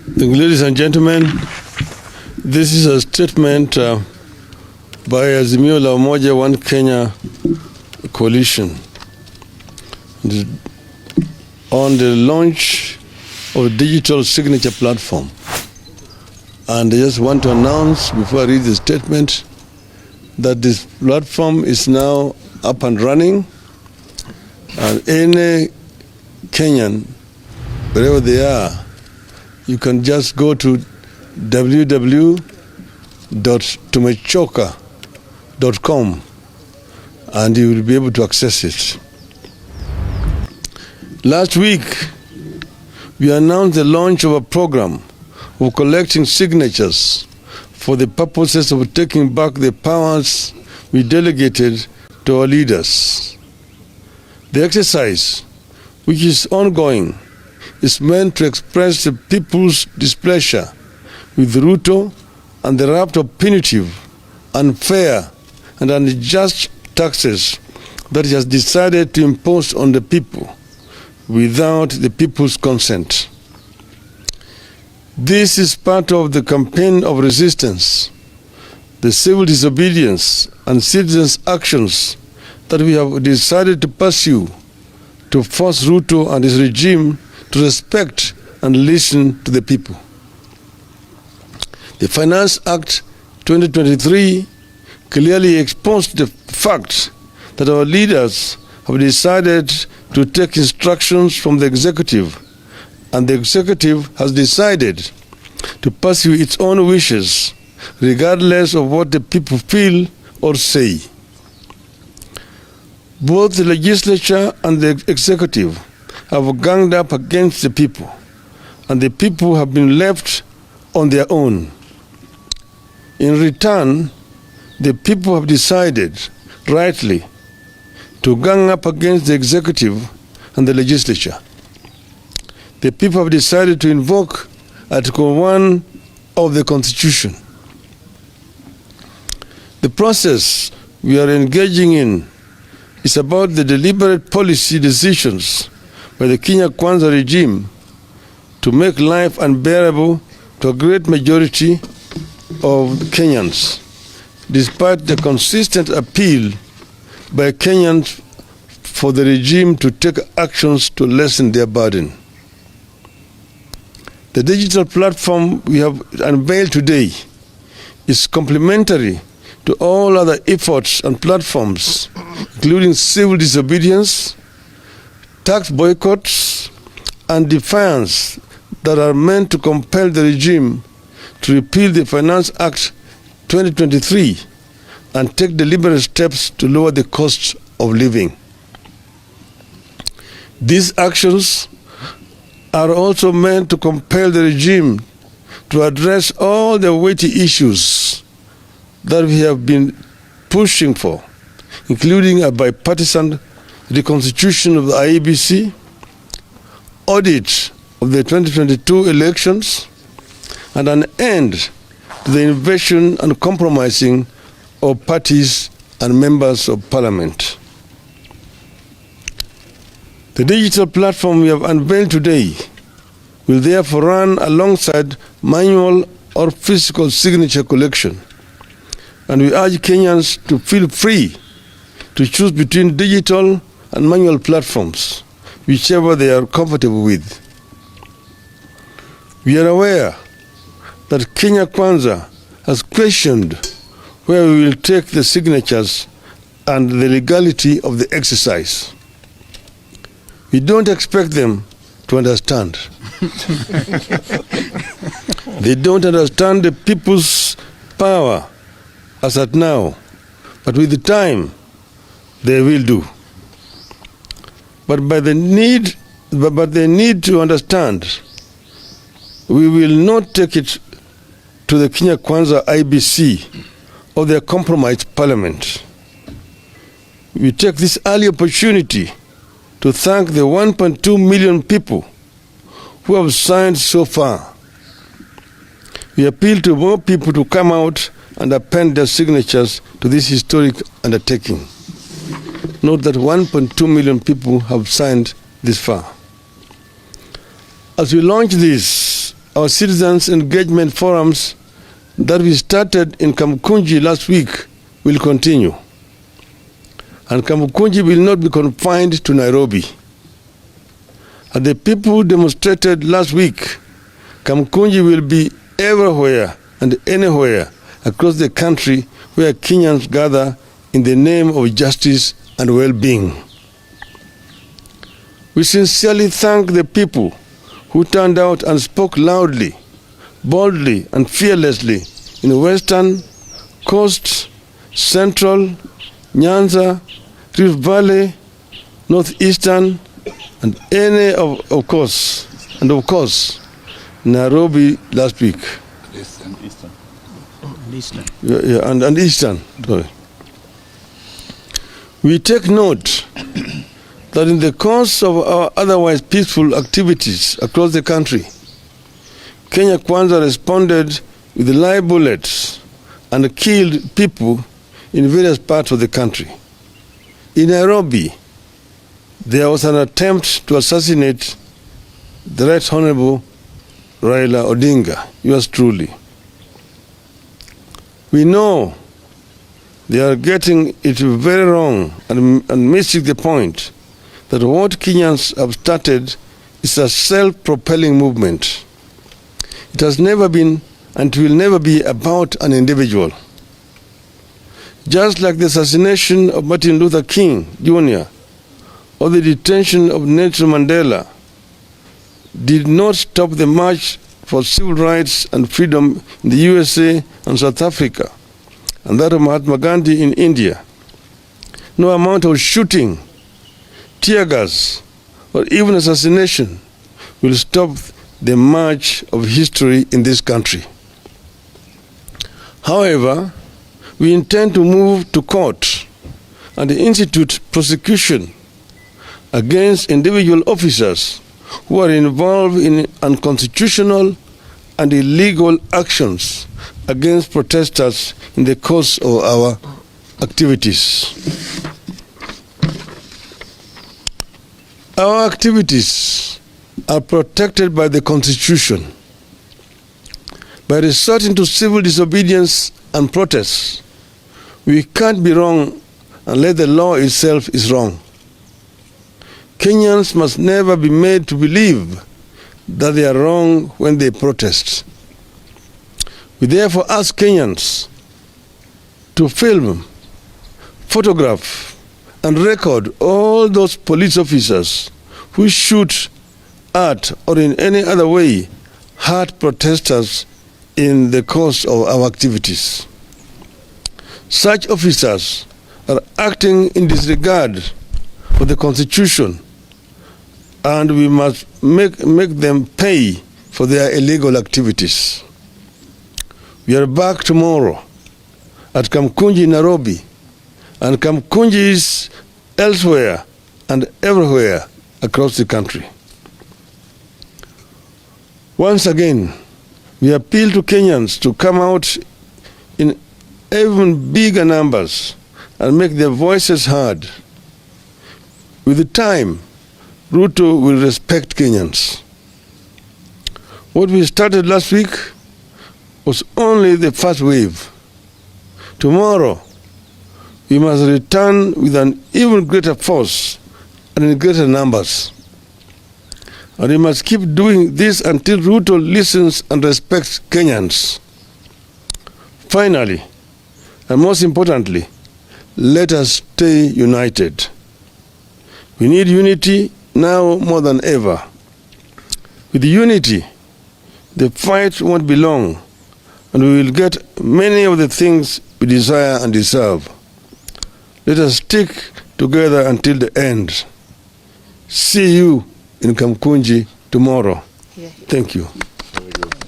Ladies and gentlemen, this is a statement by Azimio-One Kenya coalition on the launch of a digital signature platform. And I just want to announce, before I read the statement, that this platform is now up and running, and any Kenyan, wherever they are, you can just go to www.tumechoka.com and you will be able to access it. Last week, we announced the launch of a program of collecting signatures for the purposes of taking back the powers we delegated to our leaders. The exercise, which is ongoing, is meant to express the people's displeasure with Ruto and the raft of punitive, unfair, and unjust taxes that he has decided to impose on the people without the people's consent. This is part of the campaign of resistance, the civil disobedience and citizens' actions that we have decided to pursue to force Ruto and his regime to respect and listen to the people. The Finance Act 2023 clearly exposed the fact that our leaders have decided to take instructions from the executive, and the executive has decided to pursue its own wishes, regardless of what the people feel or say. Both the legislature and the executive have ganged up against the people, and the people have been left on their own. In return, the people have decided, rightly, to gang up against the executive and the legislature. The people have decided to invoke Article 1 of the Constitution. The process we are engaging in is about the deliberate policy decisions by the Kenya Kwanza regime to make life unbearable to a great majority of Kenyans, despite the consistent appeal by Kenyans for the regime to take actions to lessen their burden. The digital platform we have unveiled today is complementary to all other efforts and platforms, including civil disobedience, tax boycotts, and defiance that are meant to compel the regime to repeal the Finance Act 2023 and take deliberate steps to lower the cost of living. These actions are also meant to compel the regime to address all the weighty issues that we have been pushing for, including a bipartisan reconstitution of the IEBC, audit of the 2022 elections, and an end to the invasion and compromising of parties and members of parliament. The digital platform we have unveiled today will therefore run alongside manual or physical signature collection, and we urge Kenyans to feel free to choose between digital and manual platforms, whichever they are comfortable with. We are aware that Kenya Kwanza has questioned where we will take the signatures and the legality of the exercise. We don't expect them to understand. They don't understand the people's power as at now, but with the time, they will do. But they need to understand, we will not take it to the Kenya Kwanza IBC or their compromised parliament. We take this early opportunity to thank the 1.2 million people who have signed so far. We appeal to more people to come out and append their signatures to this historic undertaking. Note that 1.2 million people have signed this far. As we launch this, our citizens' engagement forums that we started in Kamukunji last week will continue. And Kamukunji will not be confined to Nairobi. As the people demonstrated last week, Kamukunji will be everywhere and anywhere across the country where Kenyans gather in the name of justice and well-being. We sincerely thank the people who turned out and spoke loudly, boldly, and fearlessly in Western, Coast, Central, Nyanza, Rift Valley, Northeastern, and of course, Nairobi last week. Eastern. And Eastern. Sorry. We take note that in the course of our otherwise peaceful activities across the country, Kenya Kwanza responded with live bullets and killed people in various parts of the country. In Nairobi, there was an attempt to assassinate the Right Honorable Raila Odinga, yours truly. We know they are getting it very wrong and missing the point that what Kenyans have started is a self-propelling movement. It has never been and will never be about an individual. Just like the assassination of Martin Luther King Jr. or the detention of Nelson Mandela did not stop the march for civil rights and freedom in the USA and South Africa, and that of Mahatma Gandhi in India. No amount of shooting, tear gas, or even assassination will stop the march of history in this country. However, we intend to move to court and institute prosecution against individual officers who are involved in unconstitutional and illegal actions against protesters in the course of our activities. Our activities are protected by the Constitution. By resorting to civil disobedience and protests, we can't be wrong unless the law itself is wrong. Kenyans must never be made to believe that they are wrong when they protest. We therefore ask Kenyans to film, photograph, and record all those police officers who shoot at or in any other way hurt protesters in the course of our activities. Such officers are acting in disregard for the Constitution, and we must make them pay for their illegal activities. We are back tomorrow at Kamukunji, Nairobi, and Kamukunjis elsewhere and everywhere across the country. Once again, we appeal to Kenyans to come out in even bigger numbers and make their voices heard. With the time, Ruto will respect Kenyans. What we started last week was only the first wave. Tomorrow, we must return with an even greater force and in greater numbers. And we must keep doing this until Ruto listens and respects Kenyans. Finally, and most importantly, let us stay united. We need unity now more than ever. With unity, the fight won't be long, and we will get many of the things we desire and deserve. Let us stick together until the end. See you in Kamukunji tomorrow. Yeah. Thank you. Very good.